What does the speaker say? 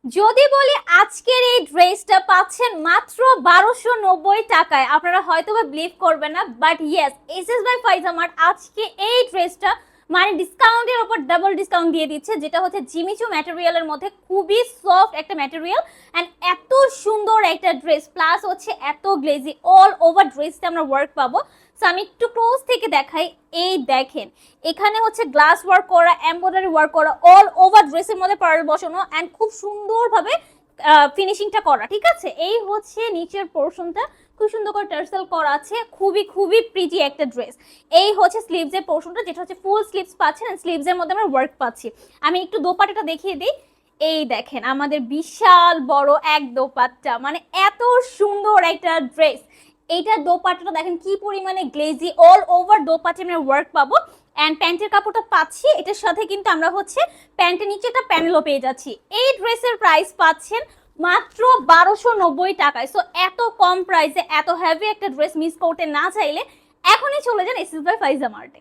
যদি বলি আজকের এই ড্রেসটা পাচ্ছেন মাত্র 1290 টাকায়, আপনারা হয়তো বা বিলিভ করবেন না, but yes, SS by Faiza mart আজকে এই ড্রেসটা মানে ডিসকাউন্টের উপর ডাবল ডিসকাউন্ট দিয়ে দিচ্ছে, যেটা হচ্ছে জিমিচু ম্যাটেরিয়ালের মধ্যে খুবই সফট একটা ম্যাটেরিয়াল অ্যান্ড এত সুন্দর একটা ড্রেস, প্লাস হচ্ছে এত গ্লেজি, অল ওভার ড্রেসটা আমরা ওয়ার্ক পাবো। সো আমি একটু ক্লোজ থেকে দেখাই। এই দেখেন, এখানে হচ্ছে গ্লাস ওয়ার্ক করা, এমব্রয়ডারি ওয়ার্ক করা, অল ওভার ড্রেসের মধ্যে পার্ল বসানো অ্যান্ড খুব সুন্দরভাবে ফিনিশিংটা করা। ঠিক আছে, এই হচ্ছে নিচের পোর্শনটা, খুব সুন্দর করে টার্সেল করা আছে, খুবই খুবই প্রিটি একটা ড্রেস। এই হচ্ছে স্লিভসের পোর্শনটা, যেটা হচ্ছে ফুল স্লিভস পাচ্ছেন, স্লিভসের মধ্যে আমরা ওয়ার্ক পাচ্ছি। আমি একটু দোপাট্টাটা দেখিয়ে দিই। এই দেখেন আমাদের বিশাল বড় এক দোপাট্টা, মানে এত সুন্দর একটা ড্রেস। এইটার দোপাট্টাটা দেখেন কি পরিমাণে গ্লেজি, অল ওভার দোপাট্টা আমরা ওয়ার্ক পাবো। অ্যান্ড প্যান্টের কাপড়টা পাচ্ছি, এটার সাথে কিন্তু আমরা হচ্ছে প্যান্টের নিচে একটা প্যানেলও পেয়ে যাচ্ছি। এই ড্রেসের প্রাইস পাচ্ছেন মাত্র 1290 টাকায়। সো এত কম প্রাইসে এত হেভি একটা ড্রেস মিস করতে না চাইলে এখনই চলে যান এসএস বাই ফাইজা মার্টে।